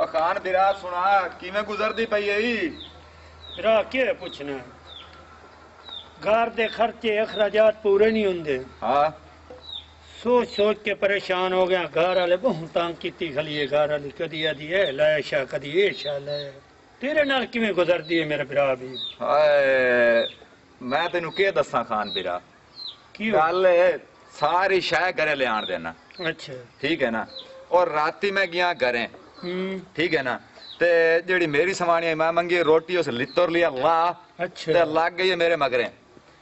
खान बिरा सुना किवें गुजरदी पई है बिरा के पुछना घर दे खर्चे अखराजात पूरे नहीं होंदे। हाँ सोच सोच के परेशान हो गया। घर वाले बहुत तंग की खली घर वाली कदी आदि है लै शा कदी ए शा लै। तेरे नाल किवें गुजरदी है मेरा बिरा भी। हाय मैं तेनू के दसा खान बिरा की गल सारी शह घरे ले आन देना। अच्छा ठीक है ना। और राती मैं गया घरे ठीक है ना ते जेड़ी मेरी समानी मैं मंगी रोटी उस लित्तर लिया ला। अच्छा ते लग गई है मेरे मगरे।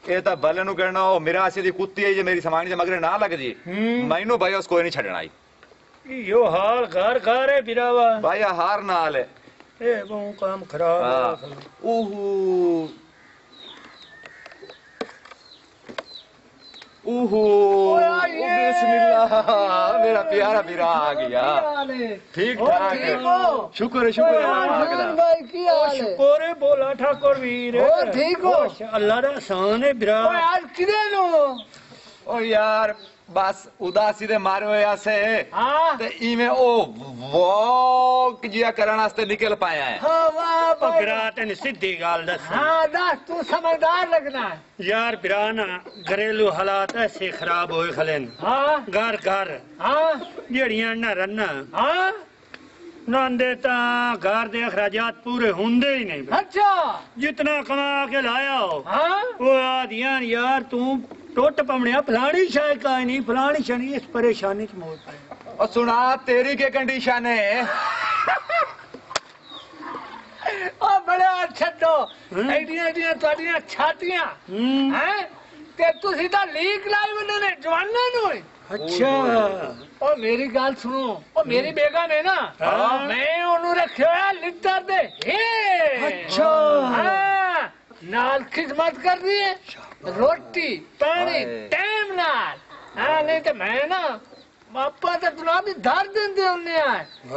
ये तो बल्ले नु कहना ओ मेरा दी कुत्ती है जे मेरी समानी दे मगरे ना लग जी मैनू भाई उस कोई नहीं छड़ना आई। यो हाल घर घर है बिरावा भाई हार नाल है ए वो काम खराब है। ओहो ओहो बिस्मिल्लाह मेरा प्यारा बिरा आ गया। ठीक ठाक शुक्र शुक्र शुक्र बोला ठाकुर वीर ठीक हो अल्लाह दा एहसान है बिरा। ओ यार बस उदासी दे मारे होया से ते इवें ओ वॉक जिया करन वास्ते निकल पाया है। हाँ वाह बिरा तेन सीधी गल दस। हाँ दस तू समझदार लगना यार बिरा ना घरेलू हालात ऐसे खराब होए खलेन। हाँ घर घर हाँ जेड़ियां ना रन्ना हाँ नांदे ता घर दे अखराजात पूरे होंदे ही नहीं। अच्छा जितना कमा के लाया हो हाँ वो आदियां यार तू टुट पवनिया फलानी शायद का नहीं फलानी शनी इस परेशानी च मौत है। और सुना तेरी के कंडीशन है ओ बड़ा छड्डो एडियां एडियां तोड़ियां छातियां हैं ते तुसी ता लीक लाई उन्होंने जवाना नु। अच्छा ओ मेरी गल सुनो ओ मेरी बेगम है ना मैं ओनू रखियो है लिटर दे अच्छा हाँ नाल खिदमत कर रही है रोटी पानी टाइम नाल। हाँ नहीं तो मैं ना पापा तो तुना भी धर देंदे होने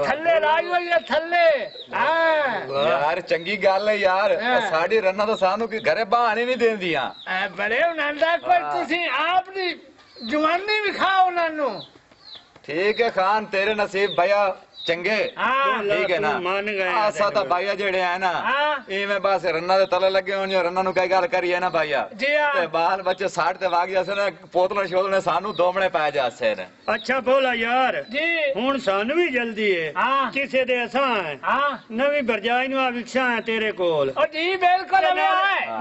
थल्ले लाई हुई है थल्ले। हाँ यार चंगी गल है यार साड़ी रन्ना तो सानू की घरे बहाने नहीं देंदियां। बड़े उन्होंने कोई तुसी आपनी जवानी भी खाओ उन्होंने। ठीक है खान तेरे नसीब भैया चंगे ठीक है ना मान गए आसा तो भाईया जेड़े है ना इवें बस रन्ना दे तले लगे होने रन्ना नु कई गल करिए ना भाईया ते बाल बच्चे साठ ते वाग जासे ना पोतला शोतले सानू दोमने पै जासे ने। अच्छा बोला यार जी हुन सानू भी जल्दी है किसे दे असां नवी बरजाई नु विकसा है तेरे कोल। ओ जी बिल्कुल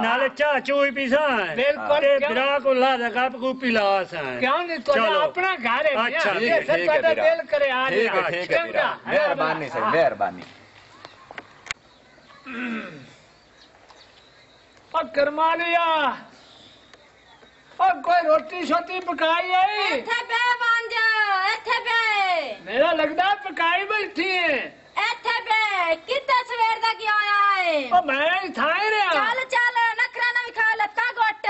नाले चाह चूई पीसा है बिल्कुल बिरा को ला दे कप को पिलास है। क्यों नहीं तो अपना घर है। अच्छा ठीक है दिल करे आ ठीक है बिरा मेहरबानी सही मेहरबानी। और करमा लिया और कोई रोटी शोटी पकाई है इत्थे बे बांजा इत्थे बे मेरा लगदा पकाई बैठी है इत्थे बे कितना सवेर दा क्या आया है। ओ मैं थाए रे चल चल नखरा ना खा लत्ता घोट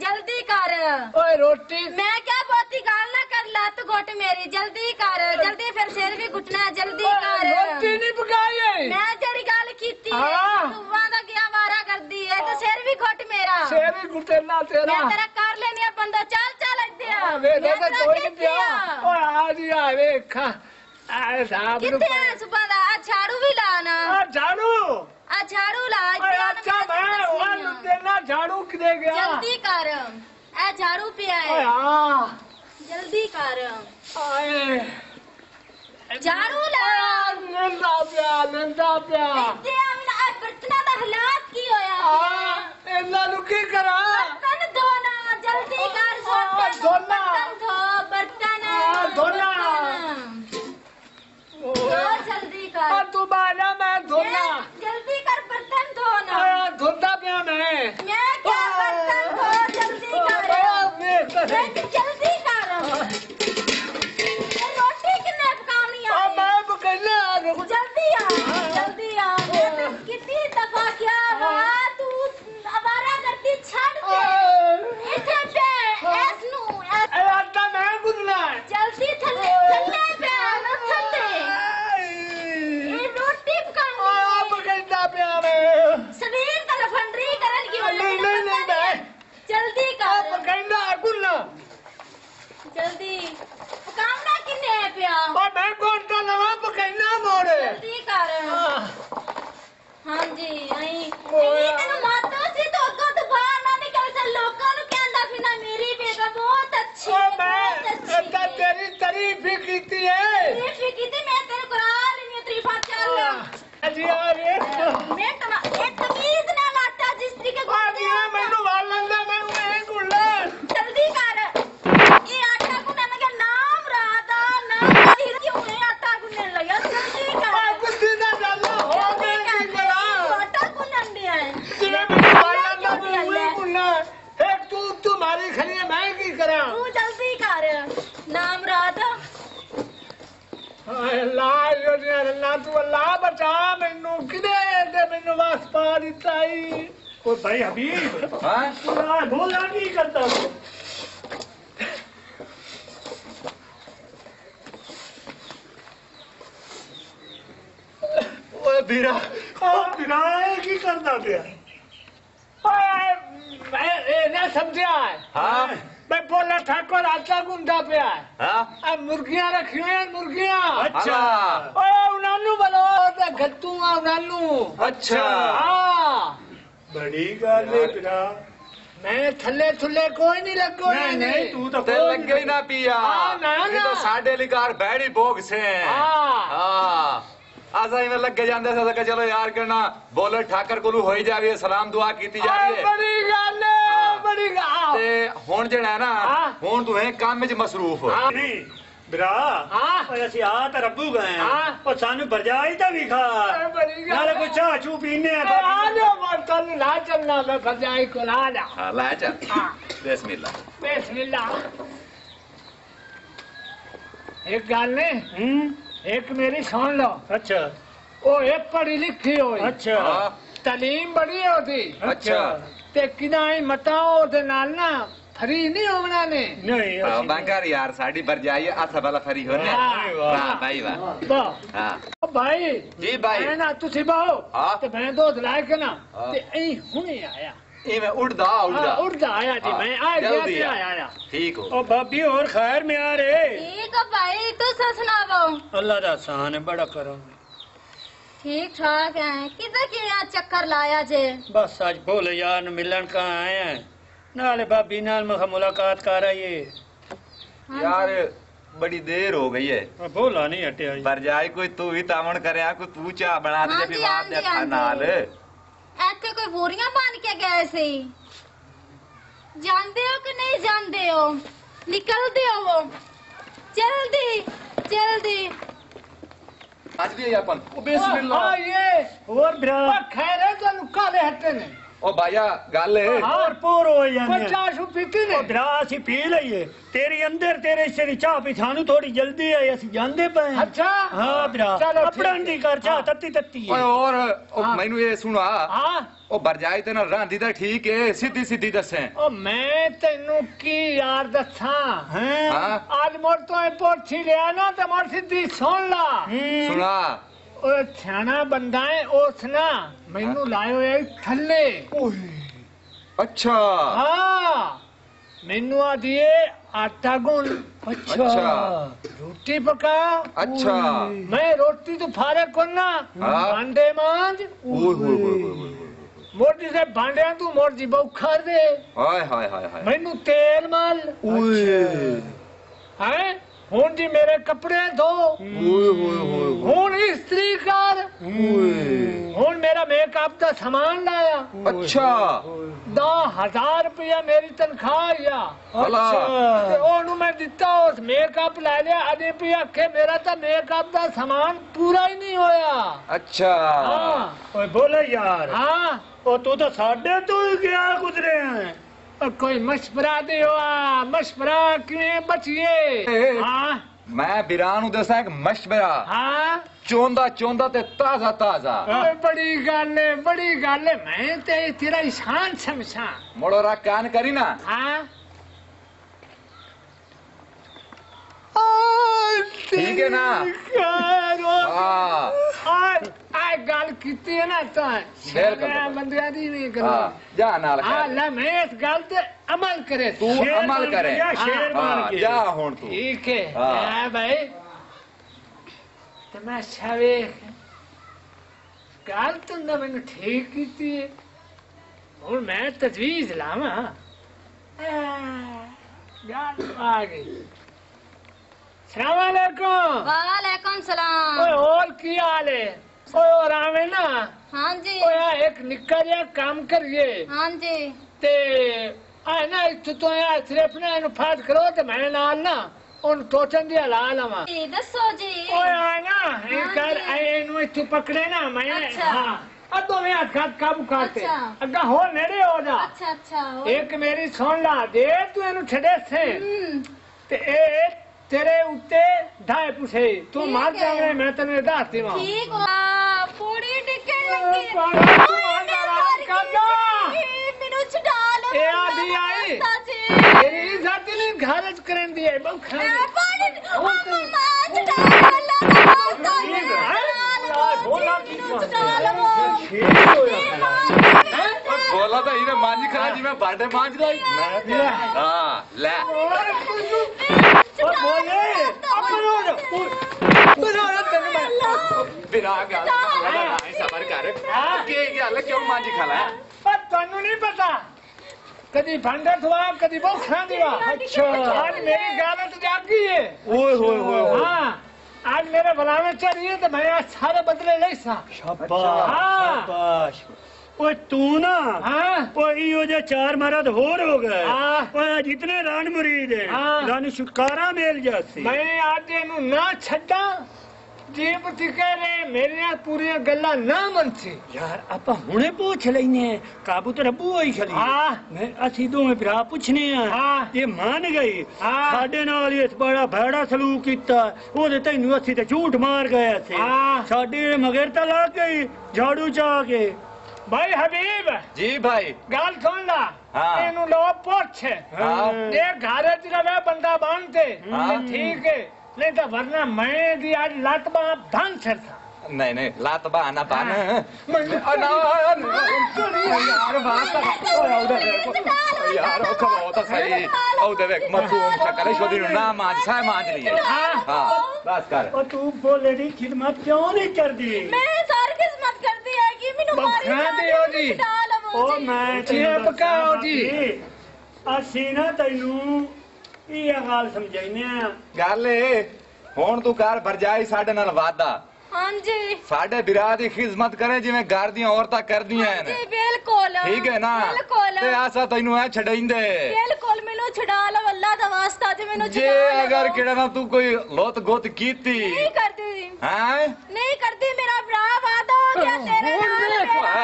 जल्दी कर। ओए रोटी मैं क्या बहुती गाल ना कर लत घोट मेरी जल्दी कर जल्दी फिर सिर भी घुटना जल्दी कर। रोटी नहीं पकाई है मैं तेरी गल कीती है तू वादा गया वारा कर दी है तो सिर भी घुट मेरा सिर भी घुटना तेरा मैं तेरा कर लेनी है बंदा चल चल इधर वे देखो कोई नहीं ओ आ जी आ वे खा आ साहब कितने है सुबह दा झाड़ू भी लाना झाड़ू झाड़ू ला अच्छा मैं वो देना झाड़ू किधे गया जल्दी कर ए झाड़ू पिया है जल्दी कर आए झाड़ू ला नंदा प्या इत्ते आ बर्तना दा हालात की होया इन्ना नु की करा बर्तन धोना जल्दी कर धोना बर्तन धोना जल्दी कर तू बाला मैं धोना जल्दी कर बर्तन धोना धोता पिया मैं क्या बर्तन धो जल्दी कर जल्दी कर रोटी कितने पकानी है मैं पकड़ना जल्दी आ कितनी दफा क्या तू आवारा करती छड़ जी तेन माता सी तो अगो तो बाहर ना निकल जा लोकां नु कहंदा फिर ना मेरी बेटा बहुत अच्छी मैं तेरी तारीफ ही कीती है तारीफ ही कीती मैं तेरे कुरान नहीं तारीफा चल जी यार मैं तमीज ना लाटा जिस तरीके को दिया मैनू वालन दे मैं नहीं गुल्ला जल्दी कर ये आटा गुनने लगा नाम राधा नाम राधी क्यों है आटा गुनने लगा जल्दी कर बुद्धि ना डालो हो मैं की करा आटा गुनन दिया है तेरे मैनू वालन दे मैं नहीं गुल्ला एक तू तुम्हारी खरी है मैं की करा तू जल्दी कर नाम राधा अल्लाह तू अल्लाह बचा मैनू किदे ते मैनू वास पा दिता ही ओ भाई हबीब हाँ कुरान बोला नहीं करता तू ओए बीरा ओ बिराए की करता पिया मैं ये ना समझा है हाँ मैं बोला ठाकुर आटा गुंदा पे है हाँ आ मुर्गियां रखी हुई हैं मुर्गियां अच्छा ओए उनानू बोलो ते गत्तूंगा उनानू अच्छा हाँ बड़ी गल है बिरा मैं थल्ले थुल्ले कोई नहीं लगो नहीं नहीं तू तो ते लगे ही ना पिया हाँ, ना, ये तो ना। साडे लिकार बैड़ी भोग से हाँ। हाँ आसा इवें लगे जांदे से कि चलो यार करना बोले ठाकर कोलू होई जावे सलाम दुआ कीती जावे बड़ी गल है बड़ी गल ते हुन जेड़ा है ना हाँ। हुन तू है काम विच मसरूफ नहीं बिरा हाँ। ओए असि आ ते रब्बू गए हाँ। ओ सानू बरजाई ता भी खा बड़ी गल नाले कोई चाह चू पीने आ जाओ मर्तन ला चलना मैं भजाई को ला जा हां ला चल हाँ। बिस्मिल्लाह बिस्मिल्लाह एक गल ने एक मेरी सुन लो अच्छा वो एक पढ़ी लिखी हो अच्छा हाँ, तालीम बड़ी होती अच्छा ते किनाई मताओ दे नाल ना फ्री नहीं होना ने नहीं असि बांकर यार साडी बरजाई अथा भला फरी होने वाह, वाह भाई वाह वाह हां ओ भाई जी भाई मैं ना तुसी बाहो हाँ। ते मैं दूध लाए के ना हाँ। ते ऐ हुने आया इवें उड़दा हाँ, उड़दा आया जी हाँ, मैं आ गया जल्दी ते आ। आया ठीक हो ओ भाभी और खैर में आ रे ठीक है भाई तू सुनाओ अल्लाह दा एहसान है बड़ा करम ठीक ठाक है किधर के यहाँ चक्कर लाया जे बस आज भोले यार न मिलन का आए हैं नाले भाभी नाल मखा मुलाकात कर आई है यार बड़ी देर हो गई है भोला नहीं हटिया जी। बरजाई कोई तू ही तावण करे कोई तू चाह बना दे हाँ भी जी, बात हाँ दे जी, हाँ नाल जी। ऐसे कोई बोरियां बांध के गए से जानते हो कि नहीं जानते हो निकलते हो वो जल्दी जल्दी आज भी अपन हाँ ये और बिरा खैर है तो काले हटे ने ओ भाईया गल है और पूर हो जाने 50 पीती ने ओ बिरा असि पी लईए तेरी अंदर तेरे से चाह पी थानू थोड़ी जल्दी है असि जानदे पे हैं। अच्छा हाँ बिरा चलो, अपना ठीक दी कर चाह हाँ। तत्ती तत्ती ओए है और हाँ। मैनू ये सुना हाँ ओ बरजाई ते ना रांधी दा ठीक है सीधी सीधी दसे ओ मैं तेनू की यार दसा हैं हां आज मोर तो पोछी लिया ना तो मोर सीधी सुन ला सुना ओ छाना बंदा है ओस ना मैनू लायो है थल्ले अच्छा हाँ मैनू आ दिए आटा गुन अच्छा रोटी पका अच्छा मैं रोटी तो फारे करना हाँ। भांडे मांज ओए होए होए मोटी से भांडे तू मोर जी बौखर दे हाय हाय हाय हाय मैनू तेल माल है हुन जी मेरे कपड़े धो हुन इस्त्री कर हुन मेरा मेकअप का सामान लाया अच्छा 10,000 रुपया मेरी तनख्वाह या भला ते ओनू मैं दिता उस मेकअप ला लिया अजे भी आखे मेरा तो मेकअप का सामान पूरा ही नहीं होया अच्छा हाँ ओए बोले यार हाँ ओ तू तो साडे तो ही गया गुजरे हैं और कोई मशवरा दे मशवरा क्यों बचिए हाँ मैं बिरान दसा एक मशवरा हाँ चोंदा चोंदा ते ताजा ताजा ओए बड़ी गल है मैं ते तेरा ईशान समझा मोड़ो रा कान करी ना हाँ ठीक है ना हाँ आ गल कीती है ना तो बिल्कुल। बंदियां दी नहीं करो हाँ जा नाल हाँ खैर। ला मैं इस गल ते अमल करे तू शेर अमल बन करे गया, शेर हाँ, बन हाँ के जा हुन तू ठीक है हाँ। हाँ भाई तमाशा वे ਗੱਲ ਤੂੰ ਮੈਨੂੰ ਠੀਕ ਕੀਤੀ ਹੈ ਹੁਣ ਮੈਂ ਤਜਵੀਜ਼ ਲਾਵਾਂ ਗੱਲ ਆ ਗਈ ਸਲਾਮ अलैकुम वालेकुम सलाम। ओए और की हाल है ओए और आवे ना हाँ जी ओए एक निक्का जिहा काम करिए हाँ जी ते आए ना इत्थों तो यार सिर्फ ना इन्हू फाट करो ते मैं नाल ना उन टोचन दी हला लवां जी दसो जी। ओए आए ना ये कर इन्हू इत्थों पकड़े ना मैं अच्छा। हाँ अदो में हाथ काबू करते अच्छा। अग्गा हो नेड़े हो जा अच्छा अच्छा एक मेरी सुन ला दे तू इन्हू छड़े से ते ए तेरे उत्ते ढाई पुछे तू ठीक मार है। जावे मैं तने दस देवां ठीक हो पूरी टिकट लगी पागल, तू अंदर आ, काका। मेनू छुड़ा लो ए आधी आई। जी तेरी इज्जत नहीं घर च करन दी है बहु खाने पानी ओ ओ तू- मम्मा छुड़ा लो अल्लाह का वास्ता जी बोला की छुड़ा लो बोला तो इन्हें मांझी खा जी मैं बाटे मांझ रही हाँ ले ओ बोले अपन हो जा बना तेरे मैं बिना गल सबर कर के गल क्यों मांझी खाला पर तन्नू नहीं पता कदी भंडा थवा कदी बहु खां दिवा अच्छा आज मेरी गालत जागी है ओए होए होए हाँ आज मेरे बुलावे चलिए तो मैं आज सारे बदले ले सा शाबाश हाँ। शाबाश ओए तू ना हाँ ओए इहो जे चार मरद होर हो गए हाँ। ओए जितने रान मुरीद हैं हाँ। रान छुटकारा मिल जासी मैं आज इनू ना छड्डा जीप तिकरे मेरिया पूरी गल्ला ना मनसी यार ਆਪਾਂ ਹੁਣੇ ਪੁੱਛ ਲੈਨੇ ਕਾਬੂ ਤੇ ਰੱਬੂ ਹੋਈ ਖਲੀ ਹਾਂ। ਮੈਂ ਅਸੀਂ ਦੋਵੇਂ ਭਰਾ ਪੁੱਛਨੇ ਆ ਹਾਂ। ਇਹ ਮੰਨ ਗਈ ਹਾਂ। ਸਾਡੇ ਨਾਲ ਇਸ ਬੜਾ ਭੈੜਾ ਸਲੂਕ ਕੀਤਾ ਉਹਦੇ ਤੈਨੂੰ ਅਸੀਂ ਤੇ ਝੂਠ ਮਾਰ ਗਏ ਸੀ ਹਾਂ। ਸਾਡੇ ਮਗਰ ਤਾਂ ਲੱਗ ਗਈ ਝਾੜੂ ਚਾ ਕੇ भाई हबीब जी भाई गाल सुन ला हाँ। इनू लो पोछ हाँ। ये घर च रवे बंदा बांधते हाँ। ठीक है नहीं तो वरना मैं दी आज लात बां धन छर था नहीं नहीं लात बहाना बान मैं यार बात यार ओ खलो तो सही ओ देवे मखूम शकले शोदी ना मांझ सा मांझ लिए हाँ। हां बस कर ਉਹ ਤੂੰ ਬੋਲੇ ਦੀ ਖਿਦਮਤ ਕਿਉਂ ਨਹੀਂ ਕਰਦੀ मैं सारी किस्मत करती है कि मेनू मारी बखा दियो जी। छुड़ा लो ਉਹ ਮੈਂ ਇਹ ਪਕਾਓ ਜੀ। ਅਸੀਂ ਨਾ ਤੈਨੂੰ ਇਹ ਗੱਲ ਸਮਝਾਈਨੇ ਆ ਗੱਲ ਏ ਹੁਣ ਤੂੰ ਕਰ ਭਰਜਾਈ ਸਾਡੇ ਨਾਲ ਵਾਦਾ हाँ जी ਸਾਡੇ ਵਿਰਾਹ ਦੀ ਖਿਦਮਤ ਕਰੇ ਜਿਵੇਂ ਘਰ ਦੀਆਂ ਔਰਤਾਂ ਕਰਦੀਆਂ जी ਨੇ बिल्कुल ਠੀਕ ਹੈ ਨਾ बिल्कुल ਤੇ ਆਸਾ ਤੈਨੂੰ ਐ ਛਡਾਈਂਦੇ बिल्कुल मेनू छुड़ा लो अल्लाह दा वास्ता जी मेनू ਜੇ छुड़ा लो ਅਗਰ ਕਿਹੜਾ ਨਾ ਤੂੰ ਕੋਈ ਲੋਤ ਗੋਤ ਕੀਤੀ नहीं करती ਹੈ नहीं करती मेरा भरा वादा हो गया तेरे नाल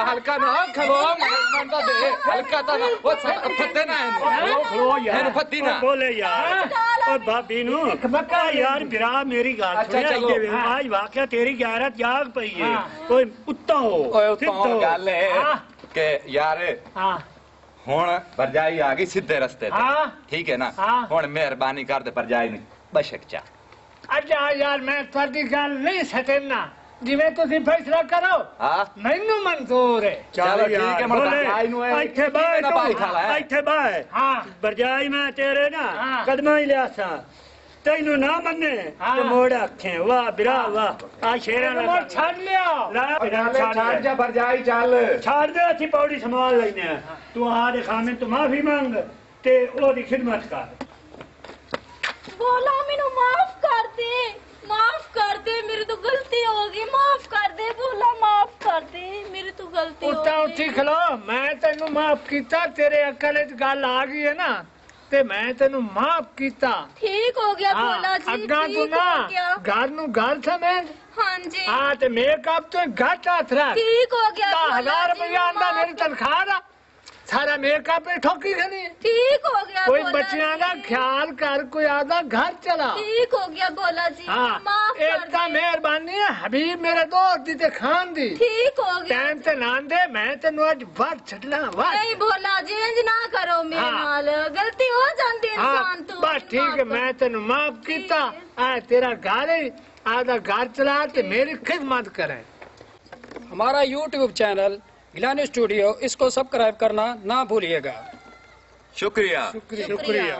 ਹਲਕਾ ਨਾ ਖਲੋ ਮਨ ਦਾ ਦੇ ਹਲਕਾ ਤਾਂ ਨਾ ਉਹ ਫੱਤੇ ਨਾ ਖਲੋ ਯਾਰ ਇਹਨੂੰ ਫੱਤੀ ਨਾ ਉਹ ਬੋਲੇ ਯਾਰ ਉਹ ਬਾਬੀ ਨੂੰ ਬੱਕਾ ਯਾਰ ਵਿਰਾ ਮੇਰੀ ਗੱਲ ਅੱਛਾ, ਸੁਣਿਆ ਚਲੋ। ਇਹਦੇ ਵਿੱਚ ਅੱਜ ਵਾਕਿਆ ਤੇਰੀ ਗੈਰਤ ਜਾਗ ਪਈ ਏ ਹਾਂ। ਓਏ ਉੱਤਾ ਹੋ ਓਏ ਉਹ ਸਿੱਧੋ। ਤਾਂ ਗੱਲ ਹੈ ਹਾਂ। ਕਿ ਯਾਰ हाँ ਹੁਣ ਭਰਜਾਈ ਆ ਗਈ ਸਿੱਧੇ ਰਸਤੇ ਤੇ ਹਾਂ। ਠੀਕ ਹੈ ਨਾ ਹਾਂ। ਹੁਣ ਮਿਹਰਬਾਨੀ ਕਰ ਦੇ ਭਰਜਾਈ ਨੂੰ ਬਸ਼ਕ ਚਾ अच्छा यार मैं थोड़ी गल नहीं सटेना जिवें तुसी फैसला करो ਹਾਂ मैनू मंजूर है ਚਲੋ ਠੀਕ ਹੈ ਮਰ ਬੋਲੇ, ਭਰਜਾਈ ਨੂੰ ਇੱਥੇ ਬਾਹਰ ਨਾ ਭਾਈ ਖਾ ਲੈ ਇੱਥੇ ਬਾਹਰ हाँ ਬਰਜਾਈ ਮੈਂ ਤੇਰੇ ਨਾ ਹਾਂ। ਕਦਮਾਂ ਹੀ ਲਿਆਸਾਂ ਤੈਨੂੰ ਨਾ ਮੰਨੇ ਹਾਂ। ਤੇ ਮੋੜ ਆਖੇ ਵਾਹ ਬਿਰਾ ਵਾਹ ਆ ਸ਼ੇਰਾਂ मेरे ਦਾ मोर छाड़ लियो ਲਾ ਬਿਰਾ ਛੱਡ ਜਾ ਭਰਜਾਈ ਚੱਲ ਛੱਡ ਦੇ ਅਸੀਂ ਪੌੜੀ ਸੰਭਾਲ ਲੈਨੇ ਆ ਤੂੰ ਆ ਦੇ ਖਾਮੇ ਤੋਂ ਮਾਫੀ ਮੰਗ ਤੇ ਉਹਦੀ ਖਿਦਮਤ ਕਰ बोला मेनू माफ कर दे मेरी तो गलती हो गई माफ कर दे बोला माफ कर दे मेरी तो गलती हो ਉੱਤਾ गई ਉੱਠੀ ਖਲੋ ਮੈਂ ਤੈਨੂੰ ਮਾਫ ਕੀਤਾ ਤੇਰੇ ਅਕਲ 'ਚ ਗੱਲ ਆ ਗਈ ਹੈ ਨਾ ਤੇ ਮੈਂ ਤੈਨੂੰ ਮਾਫ ਕੀਤਾ ठीक हो गया ਹਾਂ बोला जी ਅੱਗਾ ਤੂੰ ठीक ਨਾ हो गया ਘਰ ਨੂੰ ਘਰ ਸਮਝ हाँ जी ਹਾਂ ਤੇ ਮੇਕਅਪ ਤੋਂ ਘੱਟ ਹੱਥ ਰੱਖ ठीक हो गया बोला 10,000 जी, रुपया आंदा मेरी माफ- तनख्वाह दा सारा मेकअप पे ठोकी खनी ठीक हो गया कोई बोला बच्चियां दा जी। ख्याल कर कोई आधा घर चला ठीक हो गया बोला जी हाँ माफ कर इतना दे मेहरबानी है हबीब मेरे दोस्त दी ते खान दी ठीक हो गया टाइम ते नान दे मैं तेनु आज वट छटना वट नहीं बोला जी इंज ना करो मेरे हाँ। नाल गलती हो जाती है हाँ इंसान तो बस ठीक है मैं तेनु माफ कीता आ तेरा घर है आधा घर चला ते मेरी खिदमत करे हमारा YouTube चैनल गिलानी स्टूडियो इसको सब्सक्राइब करना ना भूलिएगा। ਸ਼ੁਕਰੀਆ शुक्रिया शुक्रिया